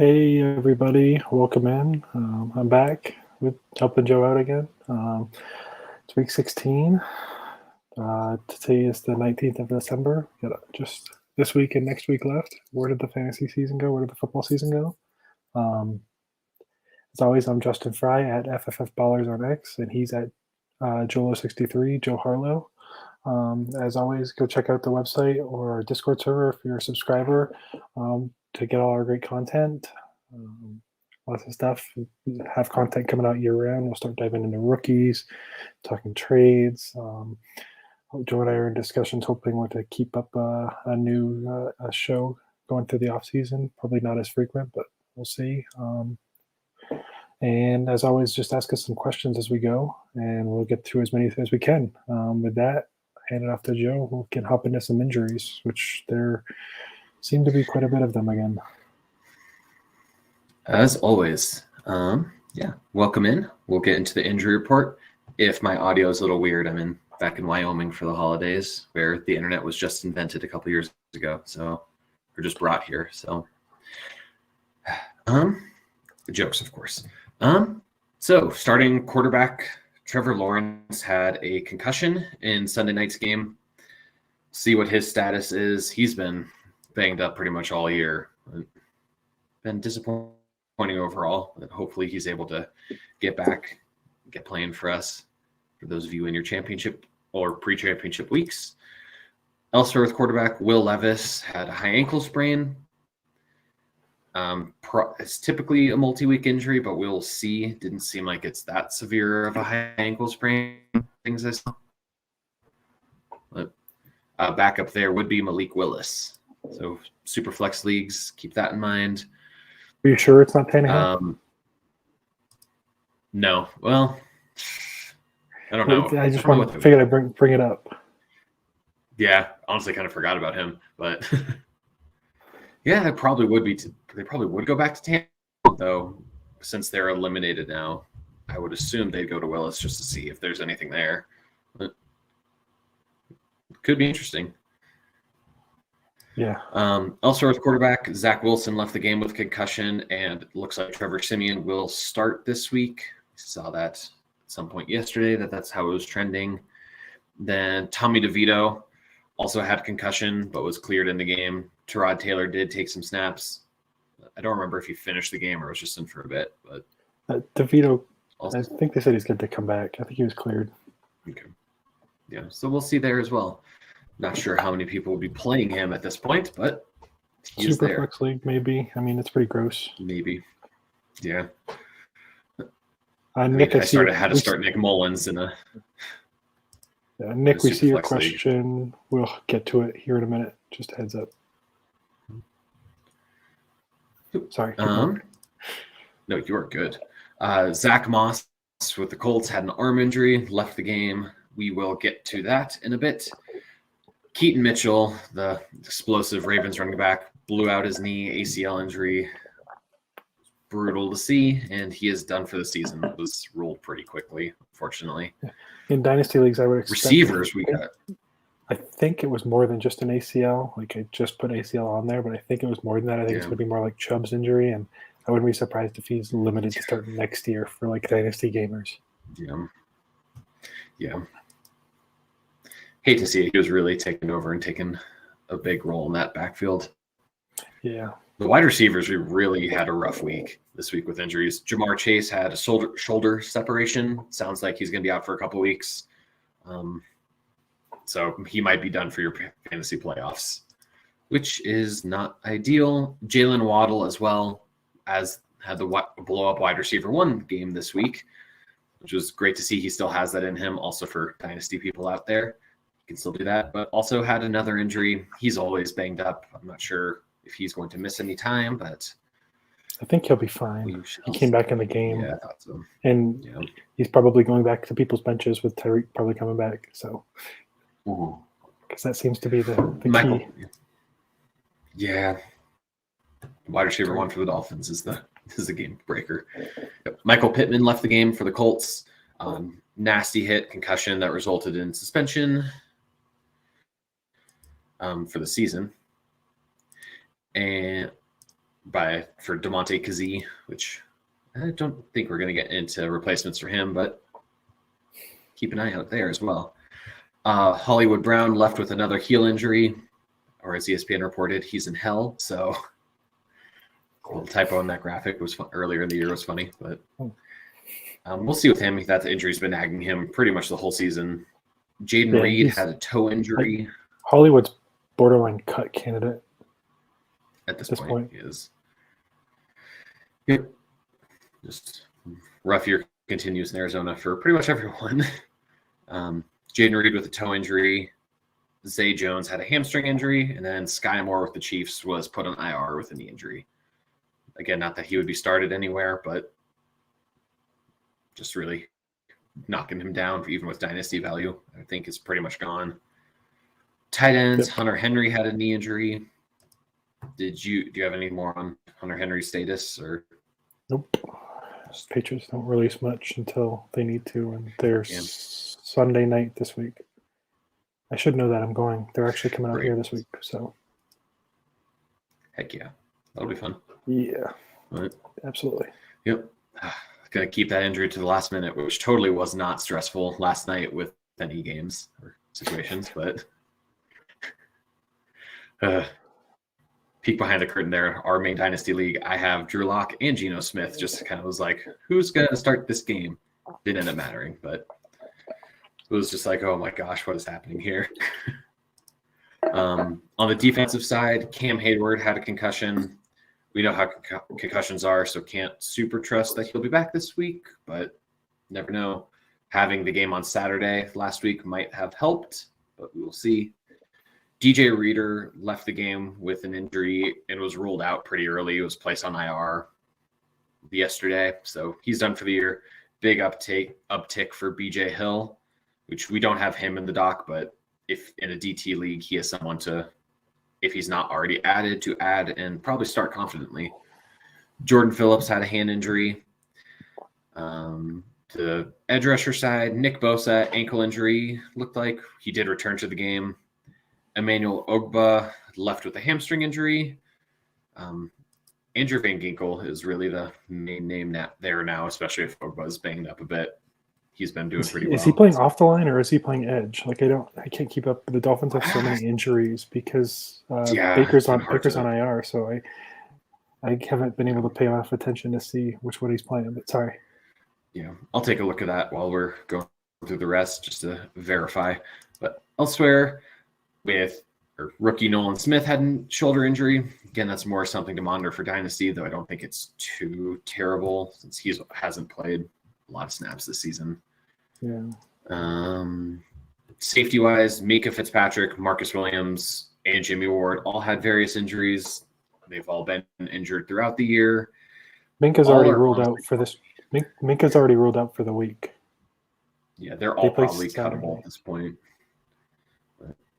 Hey everybody, welcome in. I'm back with helping Joe out again. It's week 16. Today is the 19th of December. Got just this week and next week left. Where did the fantasy season go? Where did the football season go? As always, I'm Justin Frye at FFF Ballers on X, and he's at Jolo63, Joe Harlow. As always, go check out the website or our Discord server if you're a subscriber to get all our great content. Lots of stuff. We have content coming out year round. We'll start diving into rookies, talking trades. Joe and I are in discussions, hoping to keep up a new show going through the off season. Probably not as frequent, but we'll see. And as always, just ask us some questions as we go, and we'll get through as many as we can. With that, hand it off to Joe, who can hop into some injuries, which there seem to be quite a bit of them again. As always, welcome in. We'll get into the injury report. If my audio is a little weird, I'm back in Wyoming for the holidays, where the internet was just invented a couple years ago, or just brought here. So, jokes, of course. So starting quarterback Trevor Lawrence had a concussion in Sunday night's game. See what his status is. He's been banged up pretty much all year. Been disappointing overall. But hopefully he's able to get back, get playing for us. For those of you in your championship or pre-championship weeks. Elsewhere with quarterback Will Levis had a high ankle sprain. It's typically a multi-week injury, but we'll see. Didn't seem like it's that severe of a high ankle sprain. Things I saw. But back up there would be Malik Willis. So super flex leagues, keep that in mind. Are you sure it's not Tannehill? No. Well, I don't know. I just figured I'd bring it up. Yeah, honestly, kind of forgot about him, but yeah, it probably would be. They probably would go back to Tannehill, though, since they're eliminated now. I would assume they'd go to Willis just to see if there's anything there. But it could be interesting. Yeah. Also, with quarterback, Zach Wilson left the game with concussion, and it looks like Trevor Siemian will start this week. We saw that at some point yesterday, that's how it was trending. Then Tommy DeVito also had concussion, but was cleared in the game. Tyrod Taylor did take some snaps. I don't remember if he finished the game or was just in for a bit. But DeVito, also, I think they said he's good to come back. I think he was cleared. Okay. Yeah, so we'll see there as well. Not sure how many people will be playing him at this point, but he's Super there. Flex League, maybe. I mean, it's pretty gross. Maybe. Yeah. Nick, had to start Nick Mullins in a. Nick, we see your question. League. We'll get to it here in a minute. Just a heads up. Sorry. No, you're good. Zach Moss with the Colts had an arm injury, left the game. We will get to that in a bit. Keaton Mitchell, the explosive Ravens running back, blew out his knee, ACL injury. Brutal to see, and he is done for the season. It was ruled pretty quickly, unfortunately. In Dynasty Leagues, I would expect receivers we got. I think it was more than just an ACL. Like, I just put ACL on there, but I think it was more than that. I think it's going to be more like Chubb's injury, and I wouldn't be surprised if he's limited to start next year for, like, Dynasty gamers. Yeah. Hate to see it. He was really taking over and taking a big role in that backfield. Yeah. The wide receivers, we really had a rough week this week with injuries. Jamar Chase had a shoulder separation. Sounds like he's going to be out for a couple weeks. So he might be done for your fantasy playoffs, which is not ideal. Jalen Waddle as well as had the blow-up wide receiver one game this week, which was great to see. He still has that in him. Also for dynasty people out there, you can still do that. But also had another injury. He's always banged up. I'm not sure if he's going to miss any time, but I think he'll be fine. He came back in the game. Yeah, I thought so. And he's probably going back to people's benches with Tyreek probably coming back. So, because that seems to be the key. Yeah. Wide receiver one for the Dolphins is the game breaker. Yep. Michael Pittman left the game for the Colts. Nasty hit, concussion that resulted in suspension for the season. And for DeMonte Kazee, which I don't think we're going to get into replacements for him, but keep an eye out there as well. Hollywood Brown left with another heel injury, or as ESPN reported, he's in hell. So a little typo in that graphic was earlier in the year was funny, but we'll see with him. That injury's been nagging him pretty much the whole season. Jaden Reed had a toe injury. Hollywood's borderline cut candidate. At this point, he is. Yep. Just rough year continues in Arizona for pretty much everyone. Jaden Reed with a toe injury. Zay Jones had a hamstring injury, and then Sky Moore with the Chiefs was put on IR with a knee injury. Again, not that he would be started anywhere, but just really knocking him down, even with dynasty value. I think is pretty much gone. Tight ends, Hunter Henry had a knee injury. Do you have any more on Hunter Henry's status or? Nope. Patriots don't release much until they need to, and they're Sunday night this week. I should know that I'm going. They're actually coming out here this week, so. Heck yeah, that'll be fun. Yeah, right. Absolutely. Yep. Gonna keep that injury to the last minute, which totally was not stressful last night with any games or situations, but peek behind the curtain there. Our main dynasty league, I have Drew Lock and Geno Smith. Just kind of was like, who's gonna start this game? Didn't end up mattering, but it was just like, oh my gosh, what is happening here? On the defensive side, Cam Hayward had a concussion. We know how concussions are, so can't super trust that he'll be back this week, but never know. Having the game on Saturday last week might have helped, but we will see. DJ Reader left the game with an injury and was ruled out pretty early. He was placed on IR yesterday, so he's done for the year. Big uptick for BJ Hill, which we don't have him in the doc, but if in a DT league, he has someone to, if he's not already added, to add and probably start confidently. Jordan Phillips had a hand injury. The edge rusher side, Nick Bosa, ankle injury, looked like he did return to the game. Emmanuel Ogba left with a hamstring injury. Andrew Van Ginkel is really the main name there now, especially if Ogba's banged up a bit. He's been doing pretty well. Is he playing off the line or is he playing edge? Like I can't keep up. The Dolphins have so many injuries because Baker's on IR, so I haven't been able to pay enough attention to see which one he's playing. But sorry. Yeah, I'll take a look at that while we're going through the rest just to verify. But elsewhere, rookie Nolan Smith had a shoulder injury. Again, that's more something to monitor for Dynasty, though I don't think it's too terrible since he hasn't played a lot of snaps this season. Yeah. Safety-wise, Mika Fitzpatrick, Marcus Williams, and Jimmy Ward all had various injuries. They've all been injured throughout the year. Minka's already ruled out for this. Minka's already ruled out for the week. Yeah, they're all probably cuttable at this point.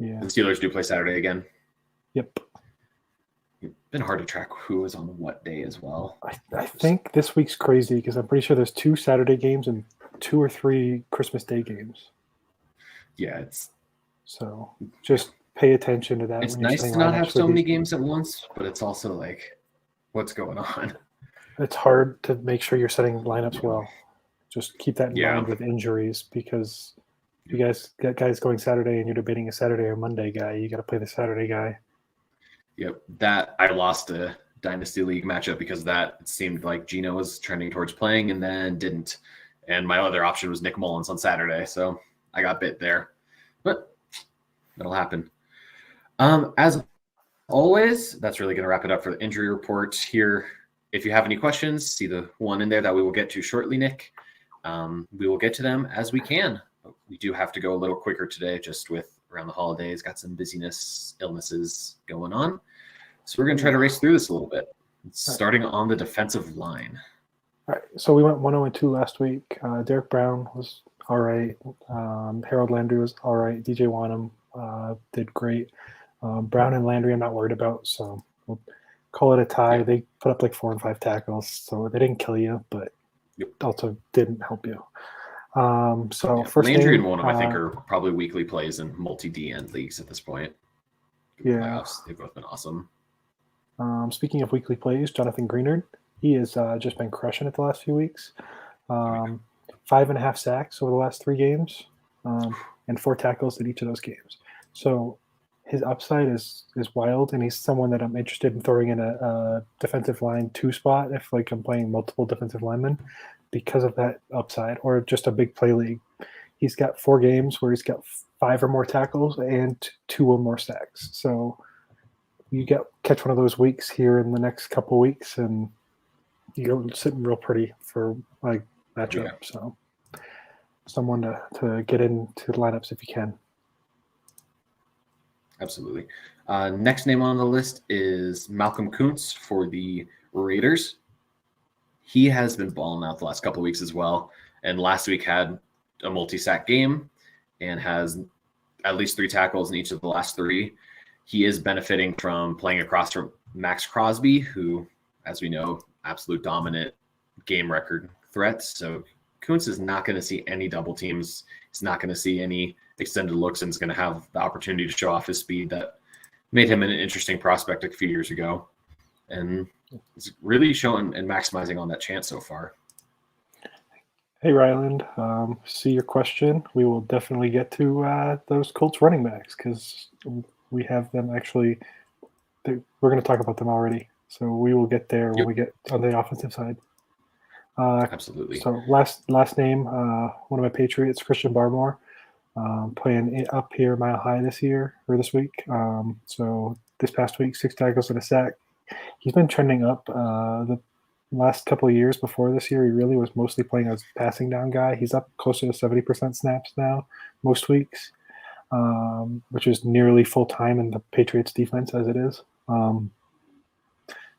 Yeah. The Steelers do play Saturday again. Yep. It's been hard to track who is on what day as well. I think this week's crazy because I'm pretty sure there's 2 Saturday games and 2 or 3 Christmas Day games. Yeah, so just pay attention to that. It's nice to not have so many games at once, but it's also like, what's going on? It's hard to make sure you're setting lineups well. Just keep that in mind with injuries because you guys got guys going Saturday and you're debating a Saturday or Monday guy. You got to play the Saturday guy. Yep, that I lost a Dynasty League matchup because of that. It seemed like Geno was trending towards playing and then didn't. And my other option was Nick Mullins on Saturday, so I got bit there. But that'll happen. As always, that's really going to wrap it up for the injury report here. If you have any questions, see the one in there that we will get to shortly, Nick. We will get to them as we can. But we do have to go a little quicker today just with around the holidays. Got some busyness, illnesses going on. So we're going to try to race through this a little bit. Starting on the defensive line. All right. So we went 1-0-2 last week. Derek Brown was all right. Harold Landry was all right. DJ Wanham did great. Brown and Landry I'm not worried about, so we'll call it a tie. They put up like 4 and 5 tackles, so they didn't kill you, but also didn't help you. First Landry game, and Wanham, I think, are probably weekly plays in multi-DN leagues at this point. Yeah. Playoffs. They've both been awesome. Speaking of weekly plays, Jonathan Greenard, he has just been crushing it the last few weeks. 5.5 sacks over the last 3 games, and 4 tackles in each of those games. So his upside is wild, and he's someone that I'm interested in throwing in a defensive line 2 spot if like I'm playing multiple defensive linemen because of that upside, or just a big play league. He's got 4 games where he's got 5 or more tackles and 2 or more sacks. So you catch one of those weeks here in the next couple weeks, and you're sitting real pretty for like matchup. Yeah. So someone to get into the lineups if you can. Absolutely. Next name on the list is Malcolm Kuntz for the Raiders. He has been balling out the last couple of weeks as well, and last week had a multi-sack game and has at least 3 tackles in each of the last 3. He is benefiting from playing across from Max Crosby, who, as we know, absolute dominant game record threats. So Kuntz is not going to see any double teams. He's not going to see any extended looks, and is going to have the opportunity to show off his speed that made him an interesting prospect a few years ago. And it's really showing and maximizing on that chance so far. Hey, Ryland, see your question. We will definitely get to those Colts running backs because we have them actually. We're going to talk about them already. So we will get there when we get on the offensive side. Absolutely. So last name, one of my Patriots, Christian Barmore, playing up here Mile High this week. So this past week, 6 tackles and a sack. He's been trending up the last couple of years. Before this year, he really was mostly playing as a passing down guy. He's up closer to 70% snaps now most weeks, which is nearly full time in the Patriots defense as it is.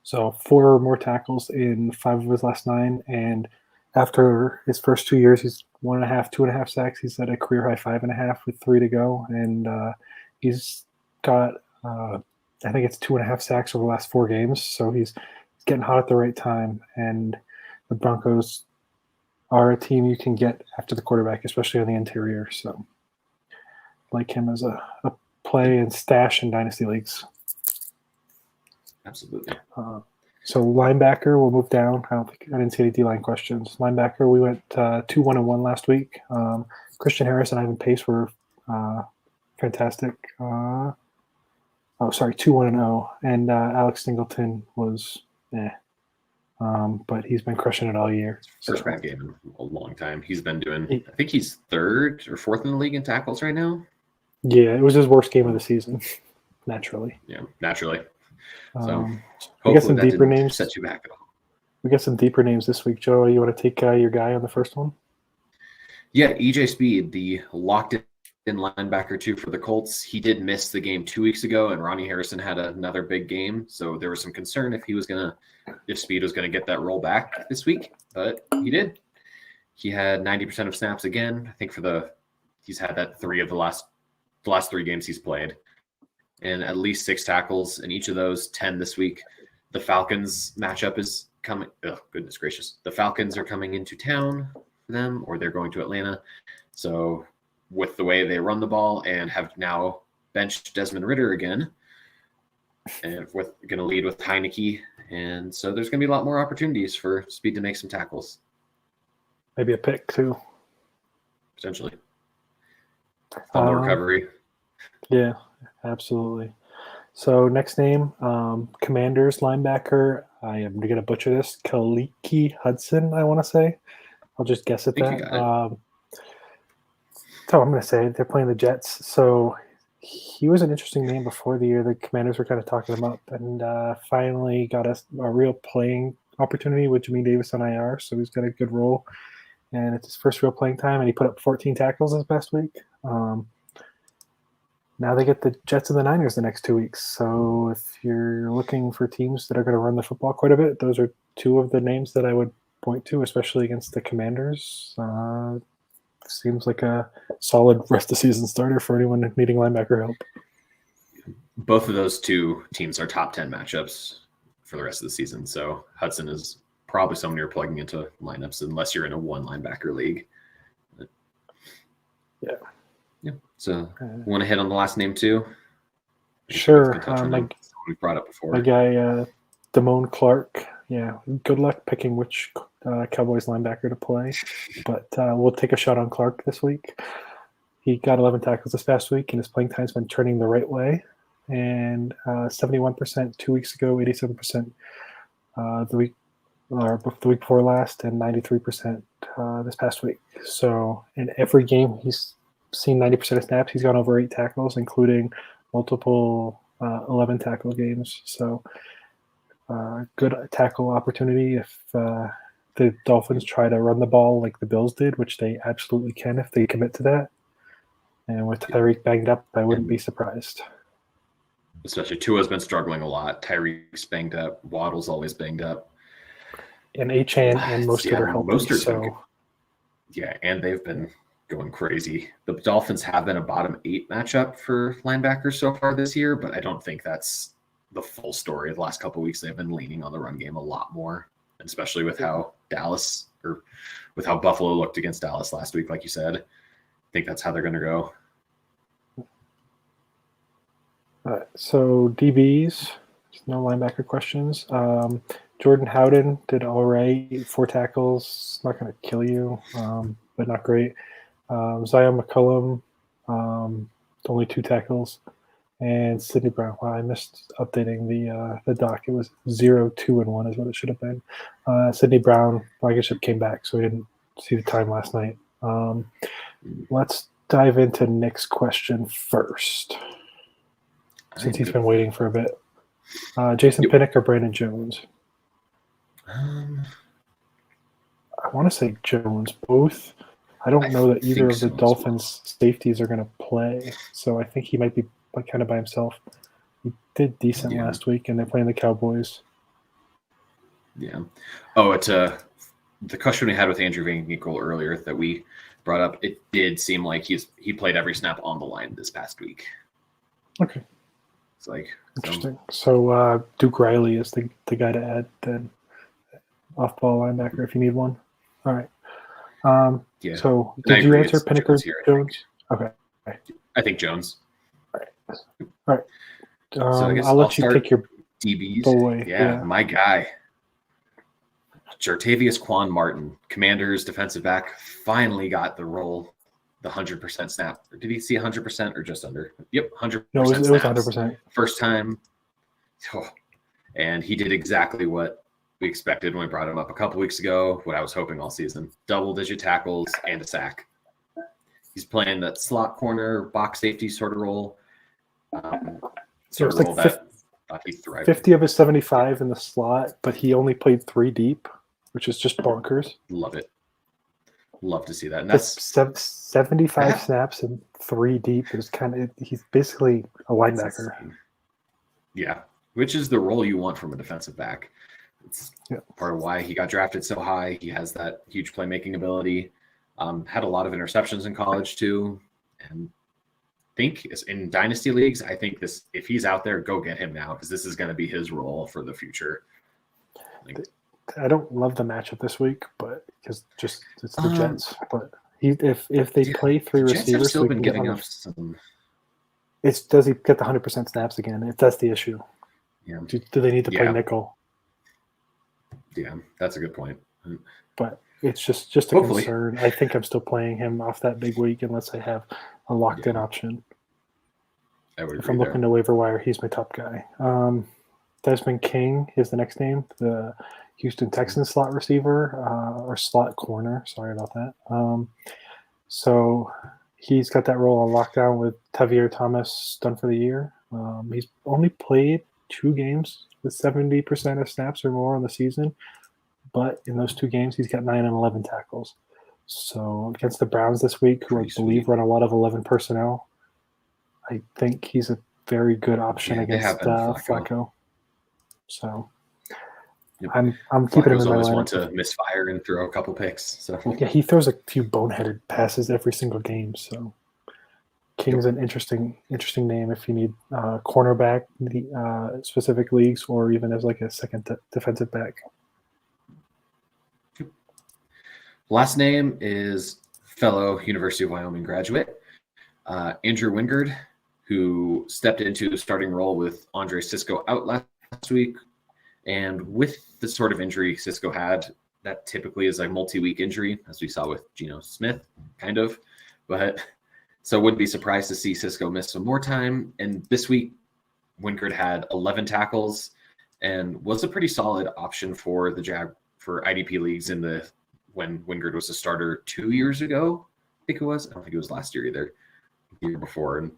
So 4 more tackles in 5 of his last 9, and after his first 2 years, he's 2.5 sacks. He's at a career high 5.5 with 3 to go, and he's got I think it's 2.5 sacks over the last 4 games. So he's getting hot at the right time, and the Broncos are a team you can get after the quarterback, especially on the interior. So like him as a play and stash in dynasty leagues. Absolutely. So linebacker, we'll move down. I didn't see any D-line questions. Linebacker, we went 2-1-1 last week. Christian Harris and Ivan Pace were fantastic. 2-1-0. And Alex Singleton was but he's been crushing it all year. First bad game in a long time. He's been doing, I think he's 3rd or 4th in the league in tackles right now. Yeah, it was his worst game of the season, naturally. Yeah, naturally. So we got some deeper names. Set you back at all. We got some deeper names this week, Joe. You want to take your guy on the first one? Yeah, EJ Speed, the locked-in linebacker too for the Colts. He did miss the game 2 weeks ago, and Ronnie Harrison had another big game. So there was some concern if Speed was gonna get that roll back this week, but he did. He had 90% of snaps again. I think he's had that 3 of the last 3 games he's played, and at least 6 tackles in each of those, 10 this week. The Falcons matchup is coming. Oh, goodness gracious. The Falcons are coming into town for them, or they're going to Atlanta. So with the way they run the ball and have now benched Desmond Ridder again, and going to lead with Heineke. And so there's going to be a lot more opportunities for Speed to make some tackles. Maybe a pick too. Potentially. Fumble recovery. Yeah, absolutely. So next name, Commanders linebacker. I am going to butcher this. Kaliki Hudson, I want to say. I'll just guess at that. So I'm going to say they're playing the Jets. So he was an interesting name before the year. The Commanders were kind of talking him up, and finally got a real playing opportunity with Jamin Davis on IR. So he's got a good role, and it's his first real playing time, and he put up 14 tackles this past week. Now they get the Jets and the Niners the next 2 weeks. So if you're looking for teams that are going to run the football quite a bit, those are 2 of the names that I would point to, especially against the Commanders. Seems like a solid rest of season starter for anyone needing linebacker help. Both of those 2 teams are top 10 matchups for the rest of the season. So Hudson is probably someone you're plugging into lineups unless you're in a 1 linebacker league. Yeah. So want to hit on the last name too? Sure. we brought up before. My guy, Damone Clark. Yeah, good luck picking which Cowboys linebacker to play. But we'll take a shot on Clark this week. He got 11 tackles this past week, and his playing time's been turning the right way. And 71% 2 weeks ago, 87% the week before last, and 93% this past week. So in every game, he's seen 90% of snaps. He's gone over 8 tackles, including multiple 11 tackle games. So good tackle opportunity if the Dolphins try to run the ball like the Bills did, which they absolutely can if they commit to that. And with Tyreek banged up, I wouldn't be surprised. Especially Tua's been struggling a lot. Tyreek's banged up. Waddle's always banged up. And Achane and Mostert are healthy. So. Yeah, and they've been going crazy. The Dolphins have been a bottom 8 matchup for linebackers so far this year, but I don't think that's the full story. The last couple of weeks, they've been leaning on the run game a lot more, especially with how Buffalo looked against Dallas last week, like you said. I think that's how they're going to go. So DBs, no linebacker questions. Jordan Howden did all right, 4 tackles. Not going to kill you, but not great. Zion McCullum, only 2 tackles. And Sidney Brown. Wow, I missed updating the doc. It was 0-2-1 is what it should have been. Sidney Brown, flagship came back, so we didn't see the time last night. Let's dive into Nick's question first, since he's been waiting for a bit. Jason Pinnock or Brandon Jones? I want to say Jones. Both. I don't know that either of the Dolphins' safeties are going to play, so I think he might be kind of by himself. He did decent last week, and they're playing the Cowboys. Yeah. Oh, it's the question we had with Andrew Van Ginkel earlier that we brought up. It did seem like he played every snap on the line this past week. Okay. It's like interesting. So Duke Riley is the guy to add then, off-ball linebacker if you need one. All right. Yeah. So did you answer Pinnock or Jones? Okay. I think Jones. All right. So I guess I'll let you pick your DBs. boy. Yeah, my guy. Jartavius Quan Martin, Commanders defensive back, finally got the role, the 100% snap. Or did he see 100% or just under? Yep, 100%. No, it was 100%. First time. Oh, and he did exactly what we expected when we brought him up a couple weeks ago, what I was hoping all season. Double-digit tackles and a sack. He's playing that slot corner, box safety sort of role. So it's like 50 of his 75 in the slot, but he only played 3 deep, which is just bonkers. Love it. Love to see that. And that's 75 snaps and 3 deep. Is he's basically a linebacker. Yeah, which is the role you want from a defensive back. It's part of why he got drafted so high. He has that huge playmaking ability. Had a lot of interceptions in college too, and think in dynasty leagues, I think if he's out there, go get him now because this is going to be his role for the future. I don't love the matchup this week, but because it's the Jets. But if they play 3 receivers, Jets have still been giving up some. Does he get the 100% snaps again? If that's the issue, yeah. Do they need to play nickel? Yeah, that's a good point. But it's just a concern. I think I'm still playing him off that big week unless I have a locked-in option. If I'm looking to waiver wire, he's my top guy. Desmond King is the next name, the Houston Texans slot receiver or slot corner. Sorry about that. So he's got that role on lockdown with Tavier Thomas done for the year. He's only played 2 games with 70% of snaps or more on the season. But in those 2 games, he's got 9 and 11 tackles. So against the Browns this week, who I believe run a lot of 11 personnel, I think he's a very good option against Flacco. So I'm keeping him in my lineup. lineup. Want to misfire and throw a couple picks. So yeah, he throws a few boneheaded passes every single game. So King's an interesting name if you need cornerback specific leagues or even as like a second defensive back. Last name is fellow University of Wyoming graduate, Andrew Wingard. who stepped into the starting role with Andre Cisco out last week. And with the sort of injury Cisco had, that typically is a multi-week injury, as we saw with Geno Smith, kind of. But so wouldn't be surprised to see Cisco miss some more time. And this week, Wingard had 11 tackles and was a pretty solid option for the for IDP leagues when Wingard was a starter 2 years ago. I think it was. I don't think it was last year either. The year before. And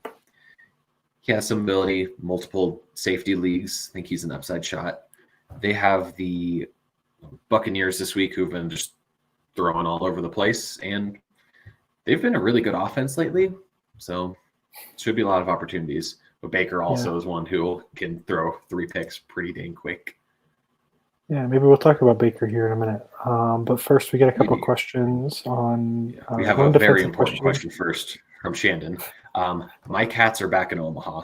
he has some ability, multiple safety leagues. I think he's an upside shot. They have the Buccaneers this week who've been just throwing all over the place, and they've been a really good offense lately. So should be a lot of opportunities. But Baker also is one who can throw 3 picks pretty dang quick. Yeah, maybe we'll talk about Baker here in a minute. But first, we get a couple of questions on. We have a very important question first from Shandon. My cats are back in Omaha.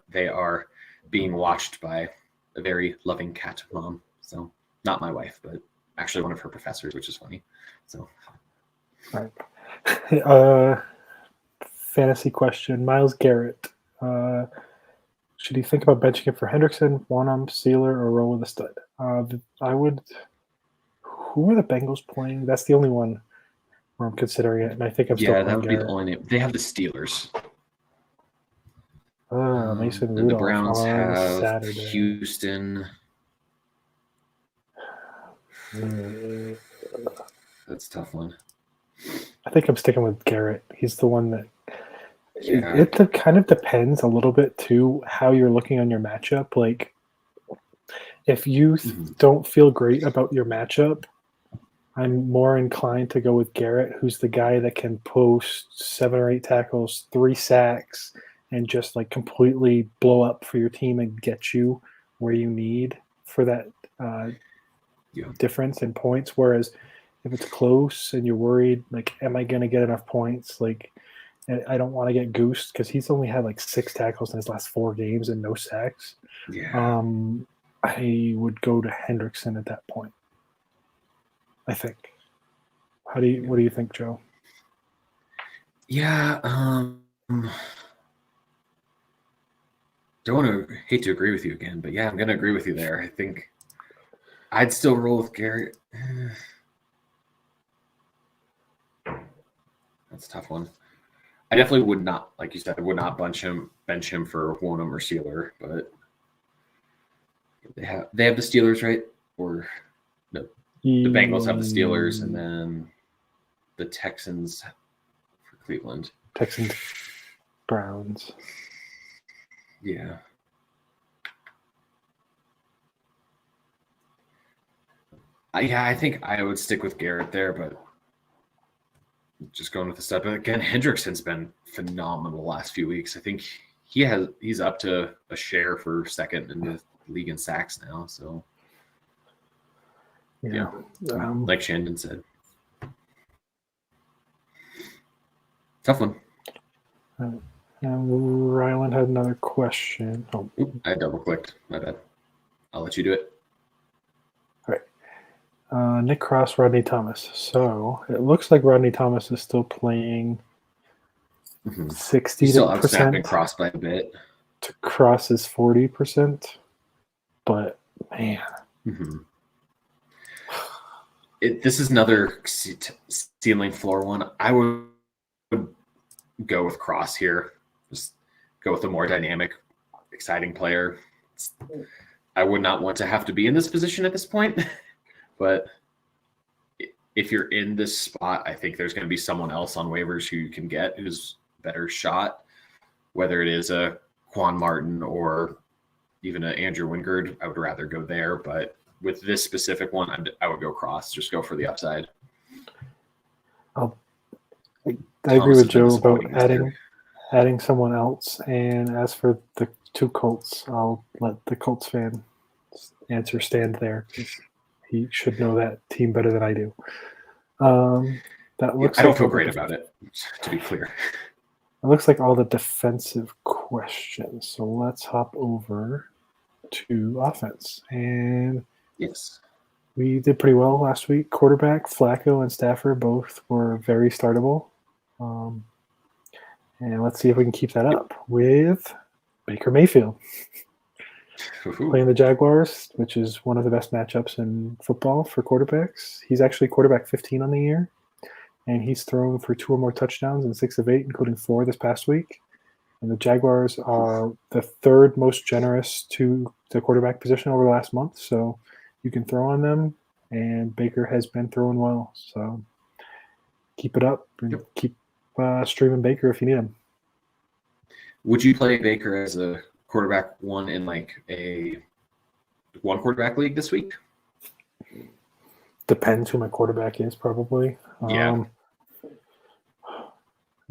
They are being watched by a very loving cat mom. So not my wife, but actually one of her professors, which is funny. So, all right. Fantasy question: Myles Garrett. Should he think about benching him for Hendrickson, Wanham, Sealer, or roll with a stud? I would. Who are the Bengals playing? That's the only one where I'm considering it, and I think I'm still. Yeah, that would be the only name. They have the Steelers. Mason Rudolph. And the Browns on have Saturday. Houston. That's a tough one. I think I'm sticking with Garrett. He's the one that. Yeah. It kind of depends a little bit too how you're looking on your matchup. Like, if you don't feel great about your matchup, I'm more inclined to go with Garrett, who's the guy that can post 7 or 8 tackles, 3 sacks, and just like completely blow up for your team and get you where you need for that difference in points. Whereas if it's close and you're worried, like, am I going to get enough points? Like, I don't want to get goosed because he's only had like 6 tackles in his last 4 games and no sacks. Yeah. I would go to Hendrickson at that point, I think. What do you think, Joe? Yeah. Hate to agree with you again, but yeah, I'm going to agree with you there. I think I'd still roll with Garrett. That's a tough one. I definitely would not, like you said, I would not bench him for Wanham or Sealer, but they have the Steelers, right? Or no, the Bengals have the Steelers, and then the Texans for Cleveland. Texans, Browns. Yeah. I think I would stick with Garrett there, but just going with the step. But again, Hendrickson's been phenomenal the last few weeks. I think he's up to a share for second in the league in sacks now. So yeah, like Shandon said, tough one. And Ryland had another question. Oh, I double clicked. My bad. I'll let you do it. All right. Nick Cross, Rodney Thomas. So it looks like Rodney Thomas is still playing 60%. He's still outsnapping Cross by a bit. To Cross is 40%. But man. This is another ceiling floor one. I would go with Cross here. Just go with a more dynamic, exciting player. I would not want to have to be in this position at this point, but if you're in this spot, I think there's going to be someone else on waivers who you can get who's better shot, whether it is a Quan Martin or even an Andrew Wingard. I would rather go there, but with this specific one, I would go Cross. Just go for the upside. I agree with Joe about adding someone else. And as for the 2 Colts, I'll let the Colts fan answer stand there. He should know that team better than I do. That looks. I don't feel great about it, to be clear. It looks like all the defensive questions. So let's hop over to offense. And yes, we did pretty well last week. Quarterback, Flacco and Stafford both were very startable. And let's see if we can keep that up with Baker Mayfield playing the Jaguars, which is one of the best matchups in football for quarterbacks. He's actually quarterback 15 on the year, and he's thrown for 2 or more touchdowns in 6 of 8, including 4 this past week. And the Jaguars are the 3rd most generous to the quarterback position over the last month, so you can throw on them, and Baker has been throwing well. So keep it up and keep streaming Baker if you need him. Would you play Baker as a quarterback 1 in like a 1 quarterback league this week? Depends who my quarterback is, probably. Yeah.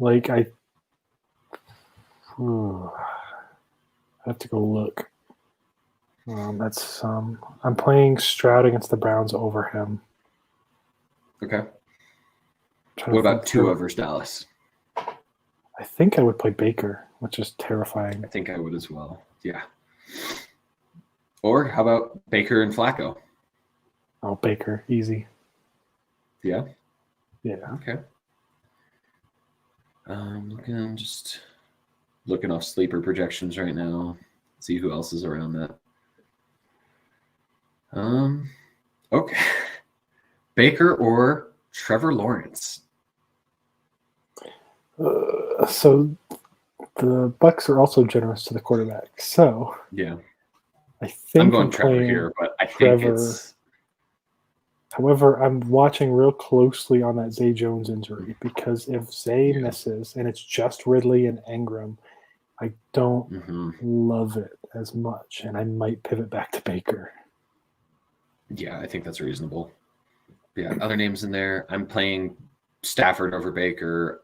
I have to go look. I'm playing Stroud against the Browns over him. Okay. What about Tua versus Dallas? I think I would play Baker, which is terrifying. I think I would as well. Yeah. Or how about Baker and Flacco? Oh, Baker, easy. Yeah. Yeah. Okay. Just looking off sleeper projections right now. See who else is around that. Okay. Baker or Trevor Lawrence? So the Bucks are also generous to the quarterback. So yeah, I think I'm going Trevor here, but I think it's. However, I'm watching real closely on that Zay Jones injury because if Zay misses and it's just Ridley and Ingram, I don't love it as much, and I might pivot back to Baker. Yeah, I think that's reasonable. Yeah, other names in there. I'm playing Stafford over Baker.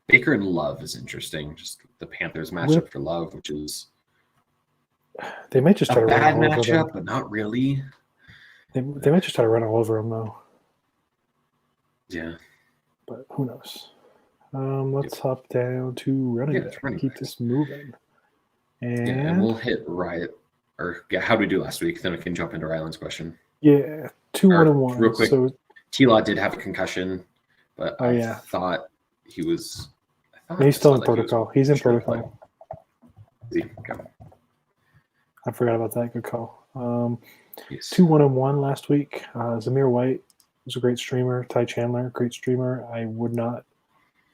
Baker and Love is interesting. Just the Panthers matchup for Love, which is they might just try to bad run all over matchup, them. but not really. They might just try to run all over him though. Yeah, but who knows? Let's hop down to running back. Keep this moving. And we'll hit Riot. Or how did we do last week? Then we can jump into Ryland's question. Yeah, 2-1-1. Real quick, so, T-Law did have a concussion, but I thought he was. He's still in protocol. He's in protocol. I forgot about that. Good call. 2-1-1 last week. Zamir White was a great streamer. Ty Chandler, great streamer. I would not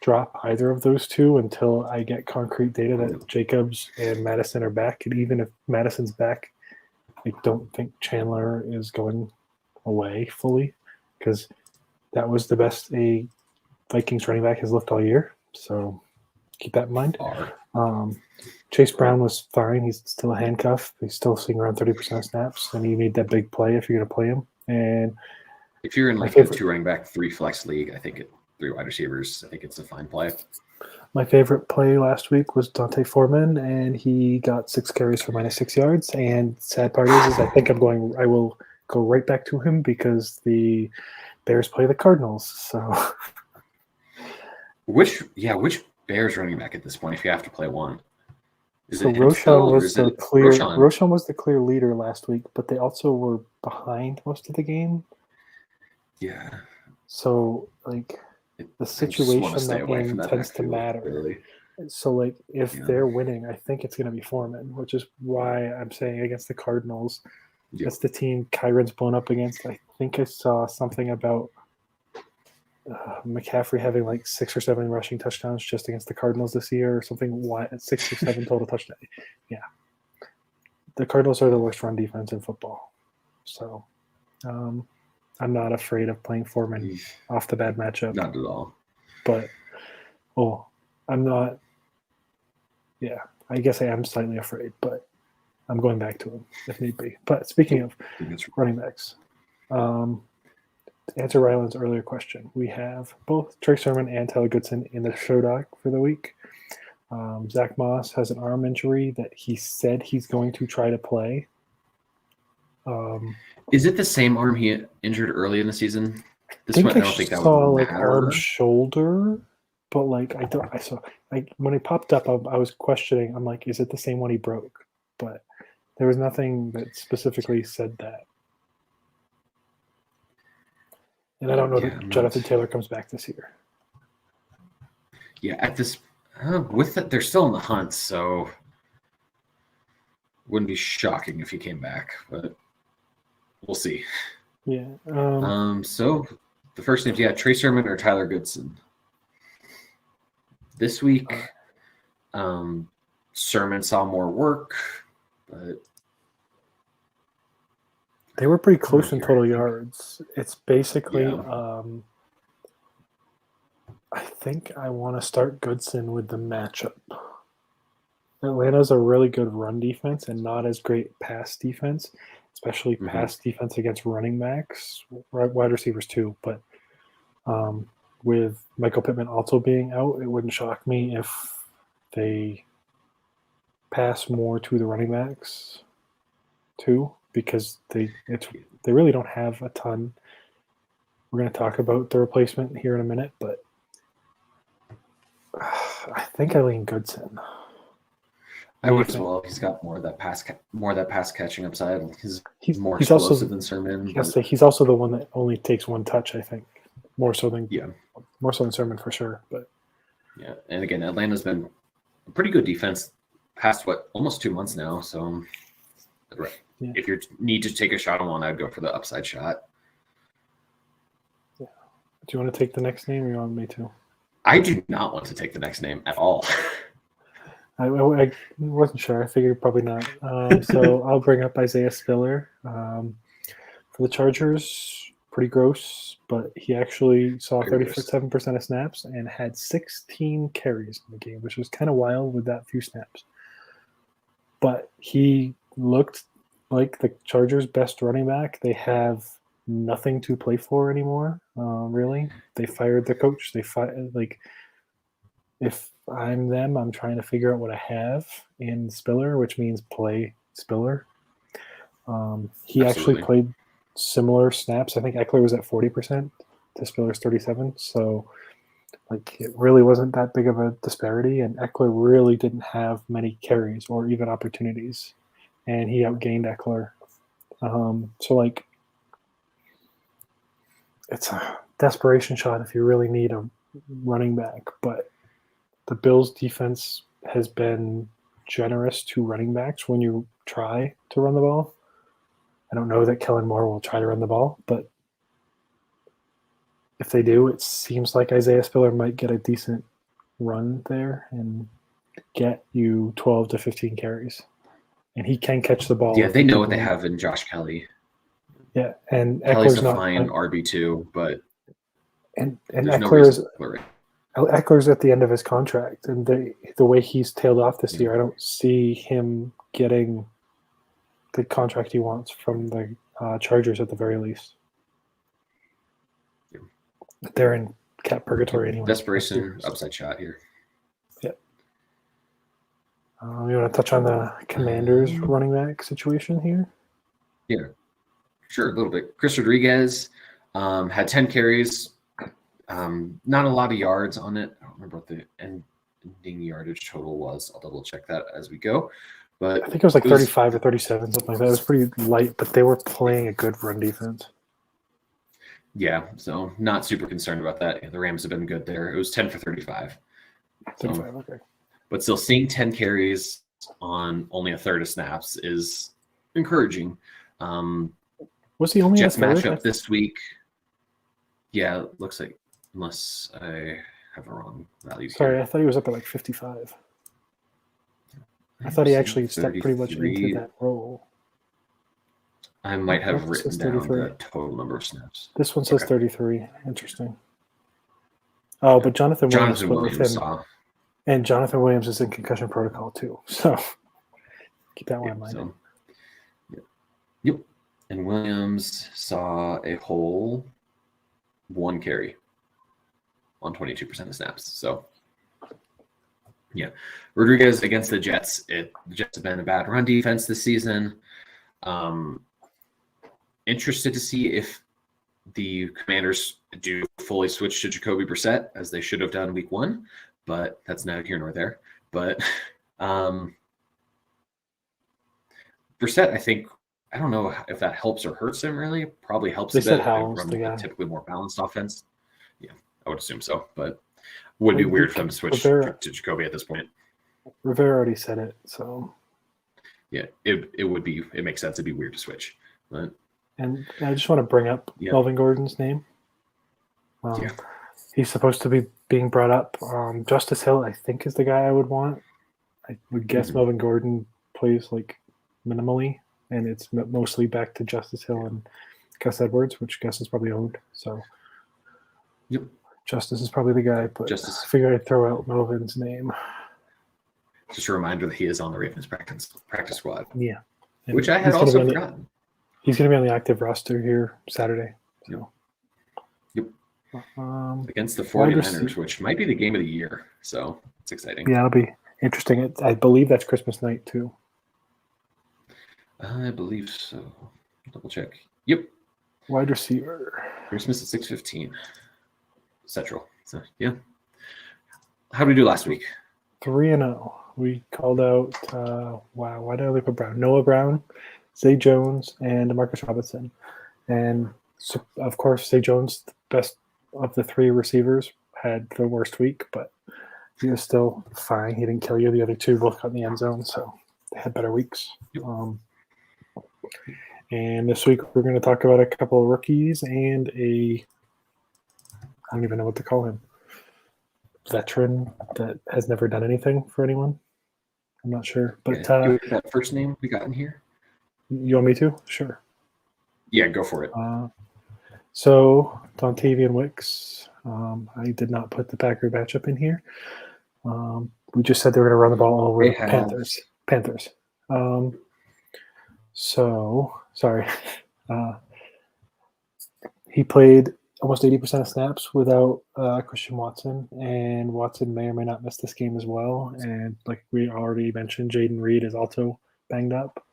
drop either of those two until I get concrete data that Jacobs and Madison are back. And even if Madison's back, I don't think Chandler is going away fully because that was the best a Vikings running back has looked all year. So keep that in mind. Chase Brown was fine. He's still a handcuff. He's still seeing around 30% of snaps, and you need that big play if you're going to play him. And if you're in like a 2 running back, 3 flex league, I think 3 wide receivers, I think it's a fine play. My favorite play last week was Dante Foreman, and he got 6 carries for -6 yards. And sad part is I think I will go right back to him because the Bears play the Cardinals. So, which Bears running back at this point? If you have to play one, Roshan was the clear leader last week, but they also were behind most of the game. Yeah. So the situation they're in tends to matter. Really. So if they're winning, I think it's going to be Foreman, which is why I'm saying against the Cardinals. Yep. That's the team Kyron's blown up against. I think I saw something about McCaffrey having 6 or 7 rushing touchdowns just against the Cardinals this year or something. 6 or 7 total touchdowns. Yeah. The Cardinals are the worst run defense in football. So I'm not afraid of playing Foreman off the bad matchup. Not at all. But, I'm not. Yeah, I guess I am slightly afraid, but I'm going back to him if need be. But speaking of running backs, to answer Ryland's earlier question, we have both Trey Surman and Tyler Goodson in the show doc for the week. Zach Moss has an arm injury that he said he's going to try to play. Is it the same arm he injured early in the season? I don't think that saw arm shoulder, but I saw when it popped up, I was questioning. I'm like, is it the same one he broke? But there was nothing that specifically said that. And I don't know that Jonathan Taylor comes back this year. Yeah, at this, With it, they're still in the hunt, so wouldn't be shocking if he came back, but we'll see. Yeah. So the first names, Trey Surman or Tyler Goodson. This week, Surman saw more work, but they were pretty close in total yards. It's basically, I think I want to start Goodson with the matchup. Atlanta's a really good run defense and not as great pass defense, especially pass defense against running backs, wide receivers too. But with Michael Pittman also being out, it wouldn't shock me if they pass more to the running backs too, because they really don't have a ton. We're going to talk about the replacement here in a minute, but I think I lean Goodson. I would as well. He's got more of that pass catching upside. He's more explosive than Surman. He's also the one that only takes one touch, I think, more so than Surman for sure. But yeah, and again, Atlanta's been a pretty good defense past almost 2 months now. So if you need to take a shot on one, I'd go for the upside shot. Yeah. Do you want to take the next name, or you want me to? I do not want to take the next name at all. I wasn't sure. I figured probably not. So I'll bring up Isaiah Spiller. For the Chargers, pretty gross, but he actually saw 37% of snaps and had 16 carries in the game, which was kind of wild with that few snaps. But he looked like the Chargers' best running back. They have nothing to play for anymore, really. They fired the coach. If I'm them, I'm trying to figure out what I have in Spiller, which means play Spiller. He actually played similar snaps. I think Eckler was at 40% to Spiller's 37%. So, it really wasn't that big of a disparity. And Eckler really didn't have many carries or even opportunities. And he outgained Eckler. It's a desperation shot if you really need a running back. But the Bills' defense has been generous to running backs when you try to run the ball. I don't know that Kellen Moore will try to run the ball, but if they do, it seems like Isaiah Spiller might get a decent run there and get you 12 to 15 carries. And he can catch the ball. Yeah, they know what they have in Josh Kelly. Yeah, and Kelly's a fine RB2, but and Eckler's at the end of his contract, and the way he's tailed off this year, I don't see him getting the contract he wants from the Chargers at the very least. But they're in cap purgatory anyway. Desperation upside shot here. Yeah. You want to touch on the Commanders running back situation here? Yeah, sure, a little bit. Chris Rodriguez had 10 carries. Not a lot of yards on it. I don't remember what the ending yardage total was. I'll double check that as we go. But I think it was 35 or 37, something like that. It was pretty light, but they were playing a good run defense. Yeah, so not super concerned about that. The Rams have been good there. It was 10 for 35. 35, okay. But still, seeing 10 carries on only a third of snaps is encouraging. Was he only Jets matchup this week? Yeah, it looks like, unless I have a wrong value. Sorry, I thought he was up at 55. I thought he actually stepped pretty much into that role. I might have written down the total number of snaps. This one says 33. Interesting. Oh, but Jonathan Williams with him. And Jonathan Williams is in concussion protocol too. So keep that one in mind. Yep. And Williams saw a whole 1 carry on 22% of snaps. So, yeah. Rodriguez against the Jets. The Jets have been a bad run defense this season. Interested to see if the Commanders do fully switch to Jacoby Brissett, as they should have done week 1, but that's neither here nor there. But Brissett, I think, I don't know if that helps or hurts him really. Probably helps a bit. They run typically more balanced offense. Yeah, I would assume so. But would be weird for them to switch Rivera, to Jacoby at this point. Rivera already said it, so Yeah, it makes sense. It'd be weird to switch. But and I just want to bring up Melvin Gordon's name. He's supposed to be being brought up. Justice Hill, I think, is the guy I would want. I would guess Melvin Gordon plays like minimally, and it's mostly back to Justice Hill and Gus Edwards, which Gus is probably owned. So Justice is probably the guy, but I figured I'd throw out Melvin's name. Just a reminder that he is on the Ravens practice squad. Yeah. And which I had also forgotten. He's going to be on the active roster here Saturday. So. Against the 49ers, which might be the game of the year. So it's exciting. Yeah, it'll be interesting. I believe that's Christmas night, too. I believe so. Double check. Yep. Wide receiver. Christmas at 6:15. Central. So, yeah. How did we do last week? 3-0. We called out, why did I put Brown? Noah Brown, Zay Jones, and Marcus Robinson. And, so, of course, Zay Jones, the best of the three receivers, had the worst week, but he was still fine. He didn't kill you. The other two both got in the end zone, so they had better weeks. And this week we're going to talk about a couple of rookies and I don't even know what to call him, veteran that has never done anything for anyone. I'm not sure. But that first name we got in here? You want me to? Sure. Yeah, go for it. So Dontavian Wicks, I did not put the Packer matchup in here. We just said they were going to run the ball over the Panthers. So, sorry. He played almost 80% of snaps without Christian Watson, and Watson may or may not miss this game as well. And like we already mentioned, Jaden Reed is also banged up.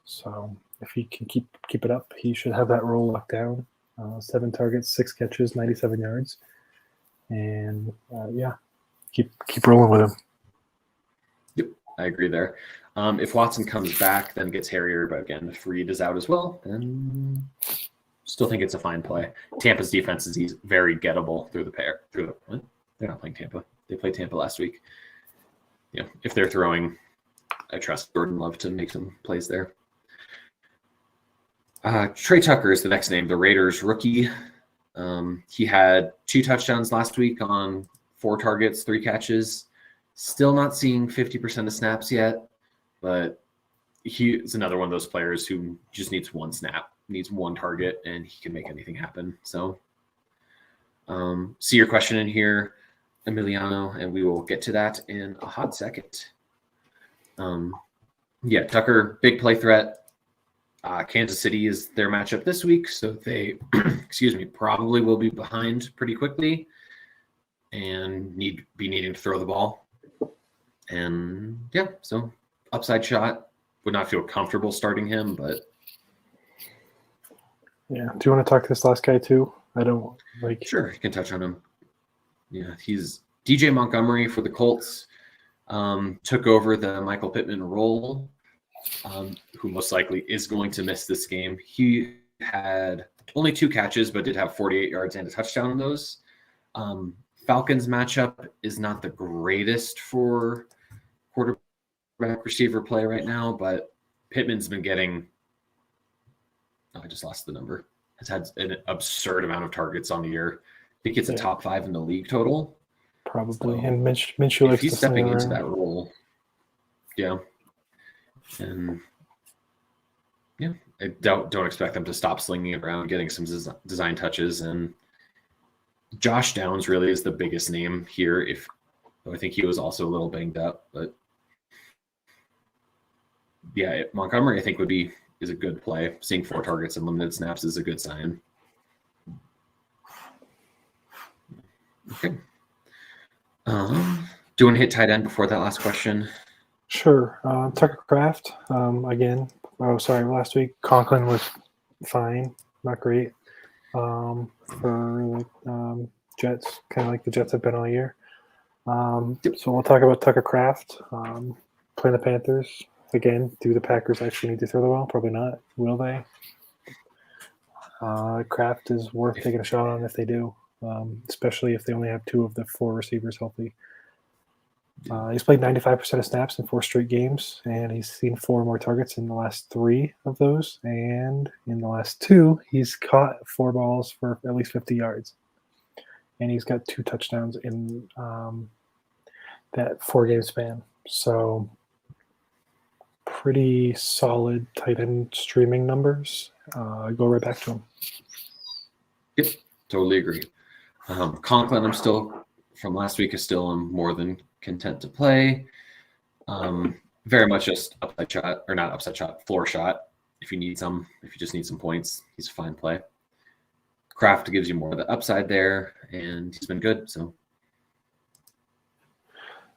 So if he can keep it up, he should have that role locked down. 7 targets, 6 catches, 97 yards. And keep rolling with him. Yep, I agree there. If Watson comes back, then gets Harrier, but again, if Reed is out as well, then still think it's a fine play. Tampa's defense is very gettable through the pair. They're not playing Tampa. They played Tampa last week. If they're throwing, I trust Jordan Love to make some plays there. Trey Tucker is the next name, the Raiders rookie. He had 2 touchdowns last week on 4 targets, 3 catches. Still not seeing 50% of snaps yet, but he is another one of those players who just needs 1 snap, needs 1 target, and he can make anything happen. So see your question in here, Emiliano, and we will get to that in a hot second. Tucker, big play threat. Kansas City is their matchup this week, so they, probably will be behind pretty quickly and needing to throw the ball. And so upside shot. Would not feel comfortable starting him, but yeah. Do you want to talk to this last guy too? I don't like. Sure, you can touch on him. Yeah, he's DJ Montgomery for the Colts. Took over the Michael Pittman role. Who most likely is going to miss this game. He had only 2 catches, but did have 48 yards and a touchdown on those. Falcons matchup is not the greatest for quarterback receiver play right now, but Pittman's been getting, I just lost the number, has had an absurd amount of targets on the year. I think it's a top 5 in the league total. Probably. So And Minshew likes he's to stepping into around. that role. Yeah. And I don't expect them to stop slinging it around, getting some design touches. And Josh Downs really is the biggest name here. I think he was also a little banged up, but Montgomery I think is a good play. Seeing 4 targets and limited snaps is a good sign. Okay. Do you want to hit tight end before that last question? Sure. Tucker Kraft, again. Oh, sorry. Last week, Conklin was fine, not great. For the Jets, kind of like the Jets have been all year. So we'll talk about Tucker Kraft playing the Panthers. Again, do the Packers actually need to throw the ball? Probably not. Will they? Kraft is worth taking a shot on if they do. especially if they only have 2 of the 4 receivers healthy. He's played 95% of snaps in 4 straight games, and he's seen 4 more targets in the last 3 of those. And in the last 2, he's caught 4 balls for at least 50 yards. And he's got 2 touchdowns in that 4-game span. So pretty solid tight end streaming numbers. Go right back to him. Yep, totally agree. Conklin, I'm still from last week is still more than content to play. Very much just upside shot, or not upside shot, floor shot. If you just need some points, he's a fine play. Kraft gives you more of the upside there, and he's been good. So,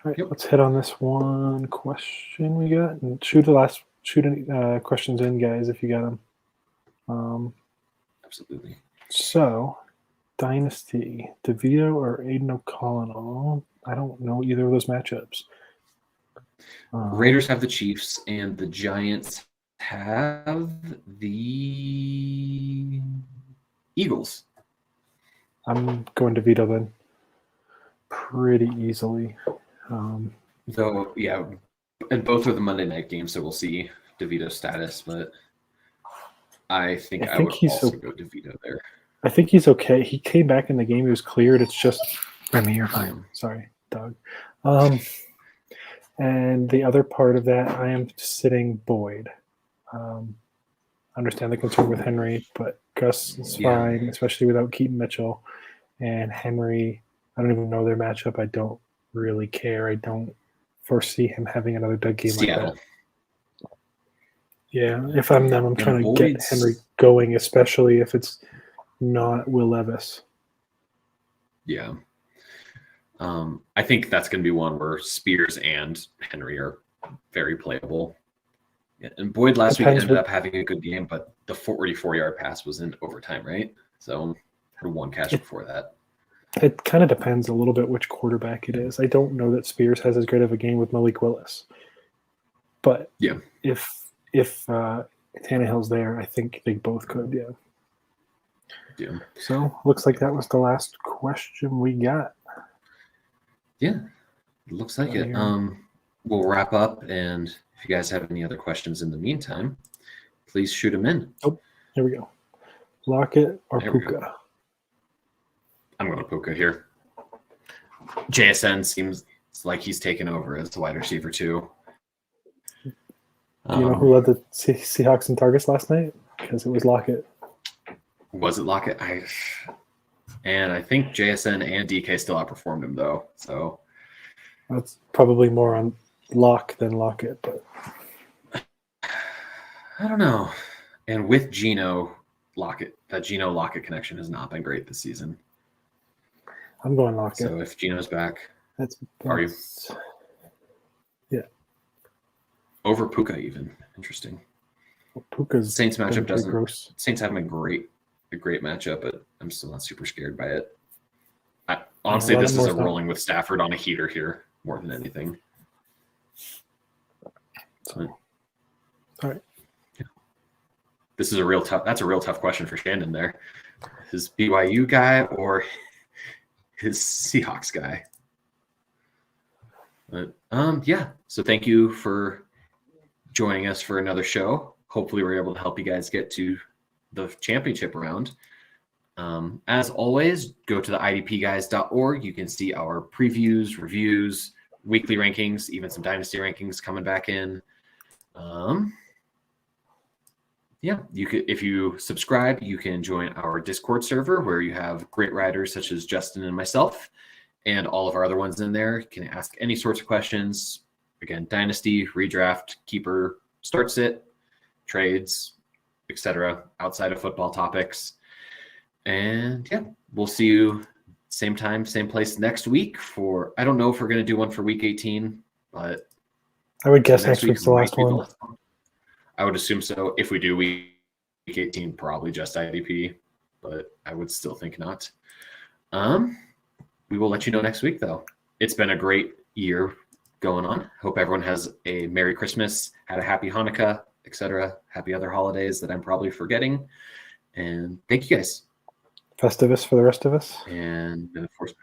all right, Let's hit on this one question we got, and shoot any questions in, guys, if you got them. Absolutely. So, Dynasty, DeVito or Aiden O'Connell? I don't know either of those matchups. Raiders have the Chiefs, and the Giants have the Eagles. I'm going DeVito then, pretty easily. Though, yeah, and both are the Monday night games, so we'll see DeVito's status, but I think I would also go DeVito there. I think he's okay. He came back in the game. He was cleared. It's just, you're fine. Sorry, dog. And the other part of that, I am sitting Boyd. Understand the concern with Henry, but Gus is fine, especially without Keaton Mitchell. And Henry, I don't even know their matchup. I don't really care. I don't foresee him having another dud game like that. Yeah, if I'm them, I'm trying to get Henry going, especially if it's not Will Levis. Yeah. I think that's going to be one where Spears and Henry are very playable. Yeah, and Boyd last week ended up having a good game, but the 44-yard pass was in overtime, right? So had 1 catch before that. It kind of depends a little bit which quarterback it is. I don't know that Spears has as great of a game with Malik Willis. But yeah, if Tannehill's there, I think they both could, Yeah. So looks like that was the last question we got. Yeah, it looks like it. We'll wrap up, and if you guys have any other questions in the meantime, please shoot them in. Oh, here we go. Lockett or Puka? I'm going to Puka here. JSN seems like he's taken over as the wide receiver too. Do you know who led the Seahawks in targets last night? Because it was Lockett. Was it Lockett? I think JSN and DK still outperformed him though. So that's probably more on Lock than Lockett, but I don't know. And with Geno Lockett, that Geno Lockett connection has not been great this season. I'm going Lockett. So if Geno's back, are you? Yeah. Over Puka even. Interesting. Well, Puka's Saints matchup doesn't. Gross. Saints having a great matchup, but I'm still not super scared by it. Honestly, this is a rolling with Stafford on a heater here more than anything. All right. Yeah. This is that's a real tough question for Shannon there. His BYU guy or his Seahawks guy? But yeah. So thank you for joining us for another show. Hopefully we're able to help you guys get to the championship round. As always, go to the idpguys.org. You can see our previews, reviews, weekly rankings, even some dynasty rankings coming back in. Yeah, you could, if you subscribe, you can join our Discord server where you have great writers such as Justin and myself and all of our other ones in there. You can ask any sorts of questions. Again, dynasty, redraft, keeper, start sit, trades, etc. outside of football topics. And yeah, we'll see you same time, same place next week for, I don't know if we're going to do one for week 18, but I would guess next week's the last one. I would assume so. If we do week 18, probably just IDP, but I would still think not. We will let you know next week, though. It's been a great year going on. Hope everyone has a Merry Christmas, had a happy Hanukkah, etc. Happy other holidays that I'm probably forgetting. And thank you guys. Festivus for the rest of us. And of course,